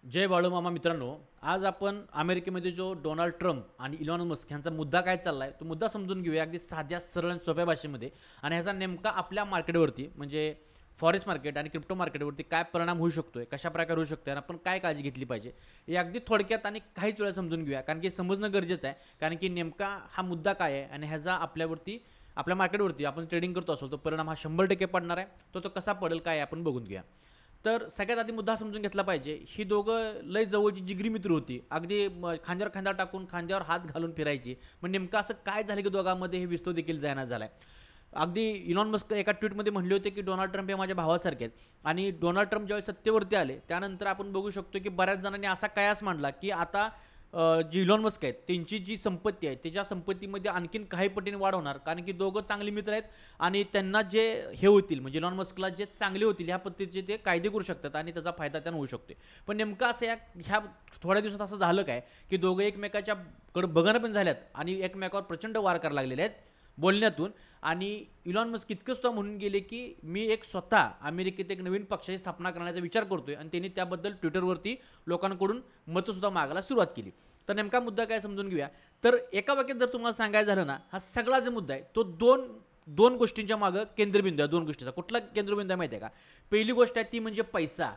जय बाळूमामा मित्रांनो, आज आपण अमेरिकेमध्ये जो डोनाल्ड ट्रम्प आणि इलॉन मस्क यांचा मुद्दा काय चाललाय तो मुद्दा समजून घेऊया अगदी साध्या सरळ आणि सोप्या भाषेमध्ये. आणि ह्याचा नेमका आपल्या मार्केटवरती म्हणजे फॉरेक्स मार्केट आणि क्रिप्टो मार्केटवरती काय परिणाम होऊ शकतोय, कशा प्रकारे होऊ शकतोय आणि आपण काय काळजी घेतली पाहिजे हे अगदी थोडक्यात आणि काहीच वेळा समजून घेऊया. कारण की समजणं गरजेचं आहे, कारण की नेमका हा मुद्दा काय आहे आणि ह्याचा आपल्यावरती आपल्या मार्केटवरती आपण ट्रेडिंग करतो असेल तो परिणाम हा 100% पडणार आहे. तो कसा पडेल काय आपण बघून घेऊया. तर सगळ्यात आधी मुद्दा समजून घेतला पाहिजे, ही दोघं लय जवळची जिगरी मित्र होती, अगदी खांद्यावर खांदा टाकून खांद्यावर हात घालून फिरायची. मग नेमकं असं काय झालं की दोघांमध्ये हे विस्तव देखील जायना झालाय. अगदी इलॉन मस्क एका ट्विटमध्ये म्हणले होते की डोनाल्ड ट्रम्प हे माझ्या भावासारखे आहेत. आणि डोनाल्ड ट्रम्प ज्यावेळी सत्तेवरती आले त्यानंतर आपण बघू शकतो की बऱ्याच जणांनी असा कयास मांडला की आता जे इलॉन मस्क आहेत त्यांची जी संपत्ती आहे त्याच्या संपत्तीमध्ये आणखीन काही पटीने वाढ होणार, कारण की दोघं चांगले मित्र आहेत आणि त्यांना जे हे होतील म्हणजे इलॉन मस्कला जे चांगले होतील ह्या पद्धतीचे ते कायदे करू शकतात आणि त्याचा फायदा त्यांना होऊ शकतो. पण नेमकं असं ह्या थोड्या दिवसात असं झालं काय की दोघं एकमेकाच्याकडे बघणं पण झाल्यात आणि एकमेकावर प्रचंड वार करायला लागलेले आहेत बोलण्यातून. आणि इलॉन मस्क इतकंच तो म्हणून गेले की मी एक स्वतः अमेरिकेत एक नवीन पक्षाची स्थापना करण्याचा विचार करतोय आणि त्यांनी त्याबद्दल ट्विटरवरती लोकांकडून मतंसुद्धा मागायला सुरुवात केली. तर नेमका मुद्दा काय समजून घेऊया. तर एका वाक्यात जर तुम्हाला सांगायचं झालं ना, हा सगळा जो मुद्दा आहे तो दोन दोन गोष्टींच्या मागं केंद्रबिंदू आहे. दोन गोष्टीचा कुठला केंद्रबिंदू आहे माहिती आहे का? पहिली गोष्ट आहे ती म्हणजे पैसा,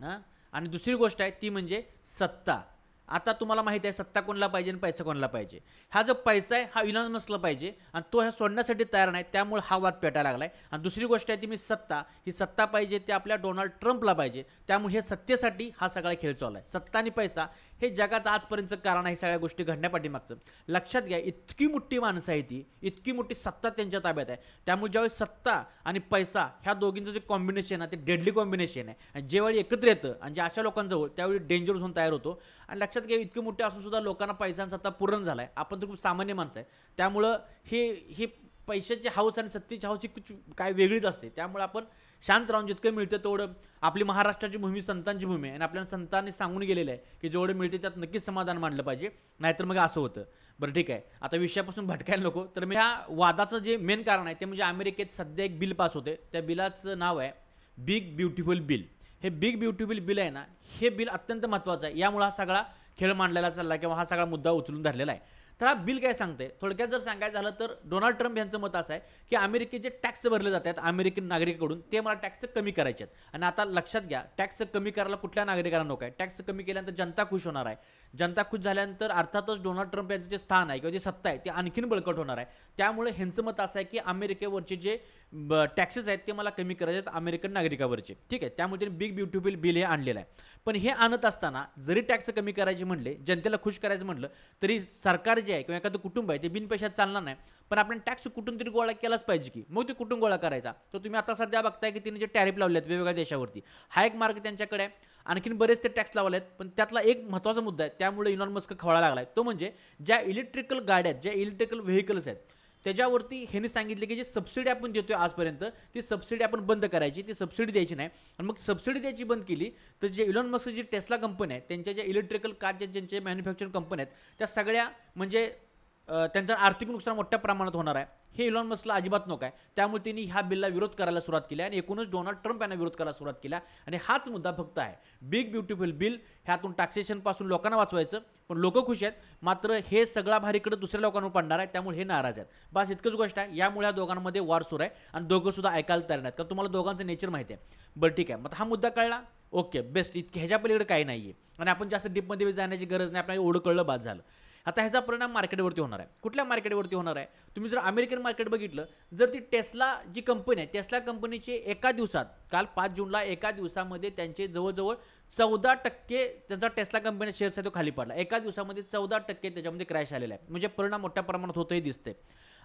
हां, आणि दुसरी गोष्ट आहे ती म्हणजे सत्ता. आता तुम्हाला माहिती आहे सत्ता कोणाला पाहिजे आणि पैसा कोणाला पाहिजे. हा जो पैसा आहे हा इलॉन मस्कला पाहिजे आणि तो ह्या सोडण्यासाठी तयार नाही, त्यामुळे हा वाद पेटायला लागलाय. आणि दुसरी गोष्ट आहे ती मी सत्ता, ही सत्ता पाहिजे ते आपल्या डोनाल्ड ट्रम्पला पाहिजे, त्यामुळे हे सत्तेसाठी हा सगळा खेळ चालू आहे. सत्ता आणि पैसा हे जगाचं आजपर्यंतचं कारण आहे सगळ्या गोष्टी घडण्यापाठीमागचं. लक्षात घ्या, इतकी मोठी माणसं आहे ती, इतकी मोठी सत्ता त्यांच्या ताब्यात आहे, त्यामुळे ज्यावेळी सत्ता आणि पैसा ह्या दोघींचं जे कॉम्बिनेशन आहे ते डेडली कॉम्बिनेशन आहे. आणि ज्यावेळी एकत्र येतं आणि जे अशा लोकांजवळ त्यावेळी डेंजर झोन तयार होतो. आणि लक्षात घ्या, इतके मोठे असून सुद्धा लोकांना पैसा आणि सत्ता पूर्ण झाला आहे. आपण तर खूप सामान्य माणसं आहे, त्यामुळं हे पैशाची हाऊस आणि सत्तेची हाऊस ही कुछ काय वेगळीच असते. त्यामुळे आपण शांत राहून जितकं मिळतं तेवढं, आपली महाराष्ट्राची भूमी संतांची भूमी आहे आणि आपल्याला संतांनी सांगून गेलेलं आहे की जेवढं मिळते त्यात नक्कीच समाधान मानलं पाहिजे, नाहीतर मग असं होतं. बरं ठीक आहे, आता विषयापासून भटकायला नको. तर मी ह्या वादाचं जे मेन कारण आहे ते म्हणजे अमेरिकेत सध्या एक बिल पास होते, त्या बिलाचं नाव आहे बिग ब्युटिफुल बिल. हे बिग ब्युटिफुल बिल आहे ना, हे बिल अत्यंत महत्त्वाचं आहे. यामुळे हा सगळा खेळ मांडलेला चालला किंवा हा सगळा मुद्दा उचलून धरलेला आहे. तर हा बिल काय सांगते थोडक्यात जर सांगायचं झालं तर डोनाल्ड ट्रम्प यांचं मत असं आहे की अमेरिकेचे टॅक्स भरले जातात अमेरिकन नागरिकांकडून, ते मला टॅक्स कमी करायचे आहेत. आणि आता लक्षात घ्या, टॅक्स कमी करायला कुठल्या नागरिकांना नको आहे. टॅक्स कमी केल्यानंतर जनता खुश होणार आहे. जनता खुश झाल्यानंतर अर्थातच डोनाल्ड ट्रम्प यांचं जे स्थान आहे किंवा जे सत्ता आहे ते आणखीन बळकट होणार आहे. त्यामुळे ह्यांचं मत असं आहे की अमेरिकेवरचे जे टॅक्सेस आहेत ते मला कमी करायचे आहेत अमेरिकन नागरिकावरचे. ठीक आहे, त्यामुळे त्यांनी बिग ब्युटिफुल बिल हे आणलेलं आहे. पण हे आणत असताना जरी टॅक्स कमी करायचे म्हणले, जनतेला खुश करायचं म्हटलं, तरी सरकार जे आहे किंवा एखादं कुटुंब आहे ते बिन पैशात चालणार नाही. पण आपण टॅक्स कुठून तरी गोळा केलाच पाहिजे की, मग ते कुठून गोळा करायचा. तर तुम्ही आता सध्या बघताय की त्यांनी जे टॅरिफ लावले आहेत वेगवेगळ्या देशावरती, हा एक मार्ग त्यांच्याकडे आहे. आणखीन बरेच ते टॅक्स लावले आहेत, पण त्यातला एक महत्त्वाचा मुद्दा आहे त्यामुळे इलॉन मस्क खवळायला लागला आहे, तो म्हणजे ज्या इलेक्ट्रिकल गाड्या आहेत, ज्या इलेक्ट्रिकल व्हेकल्स आहेत त्याच्यावरती ह्यांनी सांगितले की जी सबसिडी आपण देतोय आजपर्यंत ती सबसिडी आपण बंद करायची, ती सबसिडी द्यायची नाही. आणि मग सबसिडी द्यायची बंद केली तर जे इलॉन मस्क जी टेस्ला कंपनी आहे त्यांच्या ज्या इलेक्ट्रिकल कारच्या ज्यांचे मॅन्युफॅक्चरिंग कंपनी आहेत त्या सगळ्या म्हणजे त्यांचं आर्थिक नुकसान मोठ्या प्रमाणात होणार आहे. हे इलॉन मस्कला अजिबात नको आहे, त्यामुळे त्यांनी ह्या बिलला विरोध करायला सुरुवात केली आणि एकूणच डोनाल्ड ट्रम्प यांना विरोध करायला सुरुवात केला. आणि हाच मुद्दा फक्त आहे बिग ब्युटिफुल बिल. ह्यातून टॅक्सेशनपासून लोकांना वाचवायचं, पण लोक खुश आहेत, मात्र हे सगळा भारीकडे दुसऱ्या लोकांवर पडणार आहे, त्यामुळे हे नाराज आहेत. बस इतकंच गोष्ट आहे. यामुळे ह्या दोघांमध्ये वार सुरू आहे आणि दोघं सुद्धा ऐकायला तयार नाहीत, कारण तुम्हाला दोघांचं नेचर माहिती आहे. बरं ठीक आहे, मग हा मुद्दा कळला, ओके बेस्ट. इतके ह्याच्या पलीकडे काही नाही आहे आणि आपण जास्त डीपमध्ये जाण्याची गरज नाही, आपल्याला एवढं कळलं बाद झालं. आता ह्याचा परिणाम मार्केटवरती होणार आहे. कुठल्या मार्केटवरती होणार आहे? तुम्ही जर अमेरिकन मार्केट बघितलं, जर ती टेस्ला जी कंपनी आहे टेस्ला कंपनीचे एका दिवसात काल 5 जूनला एका दिवसामध्ये त्यांचे जवळजवळ 14% त्यांचा टेस्ला कंपनीचा शेअर्स आहे तो खाली पडला. एका दिवसामध्ये 14% त्याच्यामध्ये क्रॅश आलेला आहे, म्हणजे परिणाम मोठ्या प्रमाणात होतही दिसते.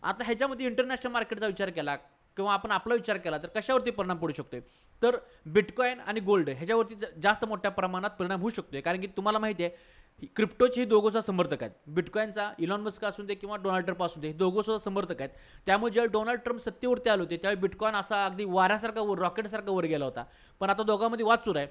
आता ह्याच्यामध्ये इंटरनॅशनल मार्केटचा विचार केला किंवा आपण आपला विचार केला तर कशावरती परिणाम पडू शकतो? तर बिटकॉइन आणि गोल्ड ह्याच्यावरती जास्त मोठ्या प्रमाणात परिणाम होऊ शकतो. कारण की तुम्हाला माहिती आहे क्रिप्टोचे हे दोघंसुद्धा समर्थक आहेत. बिटकॉइनचा इलॉन मस्क असून दे किंवा डोनाल्ड ट्रम्प असून दे, हे दोघंसुद्धा समर्थक आहेत. त्यामुळे जेव्हा डोनाल्ड ट्रम्प सत्तेवरती आले होते त्यावेळी बिटकॉइन असा अगदी वाऱ्यासारखा वर रॉकेटसारखा वर गेला होता. पण आता दोघांमध्ये वाद सुरू आहे.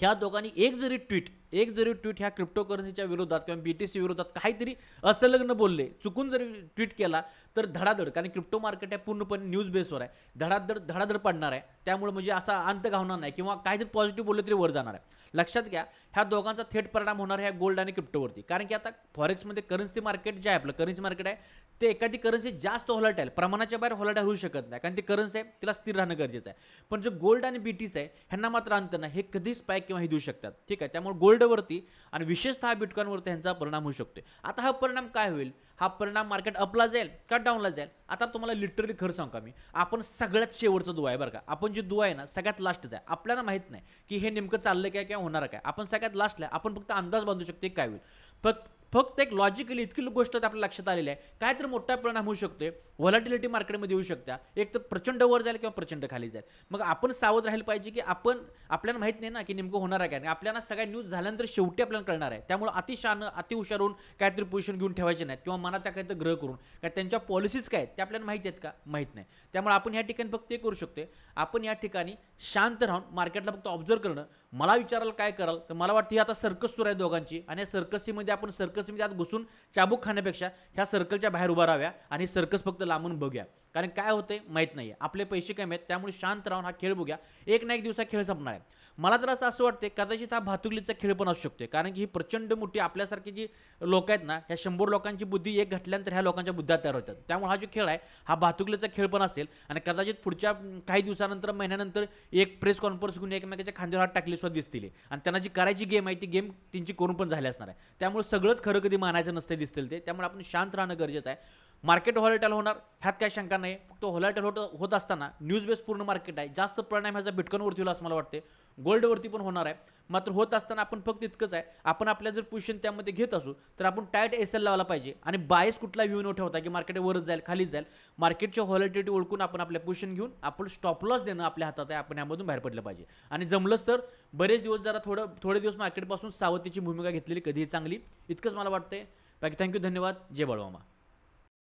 ह्या दोघांनी एक जरी ट्विट एक जरी ट्विट ह्या क्रिप्टोकरन्सीच्या विरोधात किंवा BTC विरोधात काहीतरी असंलग्न बोलले, चुकून जरी ट्विट केला तर धडाधड, कारण क्रिप्टो मार्केट आहे पूर्णपणे न्यूज बेसवर आहे, धडाधड पडणार आहे. त्यामुळे म्हणजे असा अंत घावणार नाही किंवा काहीतरी पॉझिटिव्ह बोलले तरी वर जाणार आहे. लक्षात घ्या, ह्या दोघांचा थेट परिणाम होणार आहे गोल्ड आणि क्रिप्टोवरती. कारण की आता फॉरेक्समध्ये करन्सी मार्केट जे आहे, आपलं करन्सी मार्केट आहे, ते एखादी करन्सी जास्त व्हॉलेटाईल, प्रमाणाच्या बाहेर व्हॉलेटाईल होऊ शकत नाही, कारण ती करन्सी आहे तिला स्थिर राहणं गरजेचं आहे. पण जो गोल्ड आणि BTC आहे ह्यांना मात्र अंत नाही, हे कधी स्पाइक किंवा हे देऊ शकतात. ठीक आहे, त्यामुळे गोल्डवरती आणि विशेषतः बिटकॉइनवरती ह्यांचा परिणाम होऊ शकतो. आता हा परिणाम काय होईल? हा परिणाम मार्केट अपला जाईल का डाऊनला जाईल? आता तुम्हाला लिटरली खरं सांगू का मी, आपण सगळ्यात शेवटचा दुवा आहे बरं का. आपण जी दुवा आहे ना सगळ्यात लास्टच आहे. आपल्याला माहित नाही की हे नेमकं चाललं काय किंवा होणार काय. आपण सगळ्यात लास्टला, आपण फक्त अंदाज बांधू शकतो काय होईल. फक्त एक लॉजिकली इतकी गोष्ट आपल्या लक्षात आलेली आहे, काय तर मोठा परिणाम होऊ शकतोय, व्हॉलॅटिलिटी मार्केटमध्ये येऊ शकता, एक तर प्रचंड वर जाईल किंवा प्रचंड खाली जाईल. मग आपण सावध राहायला पाहिजे की आपल्याला माहित नाही ना की नेमकं होणार आहे काय. आपल्याला सगळ्या न्यूज झाल्यानंतर शेवटी आपल्याला कळणार आहे. त्यामुळे अति हुशार होऊन काहीतरी पोझिशन घेऊन ठेवायचे नाहीत किंवा मनाचा काहीतरी ग्रह करून, काय त्यांच्या पॉलिसीज काय आहेत ते आपल्याला माहिती आहेत का? माहीत नाही. त्यामुळे आपण या ठिकाणी फक्त हे करू शकतो, आपण या ठिकाणी शांत राहून मार्केटला फक्त ऑब्झर्व करणं. मला विचारायला काय कराल तर मला वाटतं ही आता सर्कस सुरू आहे दोघांची, आणि या सर्कसमध्ये आपण सर्कसमध्ये आत घुसून चाबूक खाण्यापेक्षा ह्या सर्कलच्या बाहेर उभा राहाव्या आणि सर्कस फक्त लांबून बघूया. कारण काय होतंय माहित नाहीये, आपले पैसे कमी आहेत, त्यामुळे शांत राहून हा खेळ बघूया. एक ना एक दिवसा खेळ संपणार आहे. मला तर असं वाटतं कदाचित हा भातुकलीचा खेळ पण असू शकतो, कारण की ही प्रचंड मोठी आपल्यासारखी जी लोक आहेत ना, ह्या 100 लोकांची बुद्धी एक घटल्यानंतर ह्या लोकांच्या बुद्ध्या तयार होतात. त्यामुळे हा जो खेळ आहे हा भातुकलीचा खेळ पण असेल, आणि कदाचित पुढच्या काही दिवसानंतर महिन्यानंतर एक प्रेस कॉन्फरन्स घेऊन एकमेकाच्या खांद्यावर हात टाकले सुद्धा दिसतील, आणि त्यांना जी करायची गेम आहे ती गेम त्यांची करून पण झाली असणार आहे. त्यामुळे सगळंच खरं कधी मानायचं नसते दिसतील ते. त्यामुळे आपण शांत राहणं गरजेचं आहे. मार्केट व्हॉलेटाईल होणार ह्यात काही शंका नाही. फक्त व्हॉलेटाईल होत असताना न्यूज बेस पूर्ण मार्केट आहे, जास्त परिणाम ह्याचा बिटकॉइनवरती होईल असं मला वाटते. गोल्डवरती पण होणार आहे. मात्र होत असताना आपण फक्त इतकंच आहे, आपण आपल्या जर पोझिशन त्यामध्ये घेत असू तर आपण टाईट SL लावायला पाहिजे, आणि बायस कुठला व्ह्यू न ठेवता की मार्केट वरच जाईल खाली जाईल, मार्केटच्या व्हॉलेटिलिटी ओळखून आपण आपल्या पोझिशन घेऊन आपण स्टॉप लॉस देणं आपल्या हातात आहे. आपण यामधून बाहेर पडलं पाहिजे, आणि जमलंच तर बरेच दिवस जरा थोडे दिवस मार्केटपासून सावधतेची भूमिका घेतलेली कधीही चांगली. इतकंच मला वाटतंय. बाकी थँक्यू, धन्यवाद. जय बळवामा.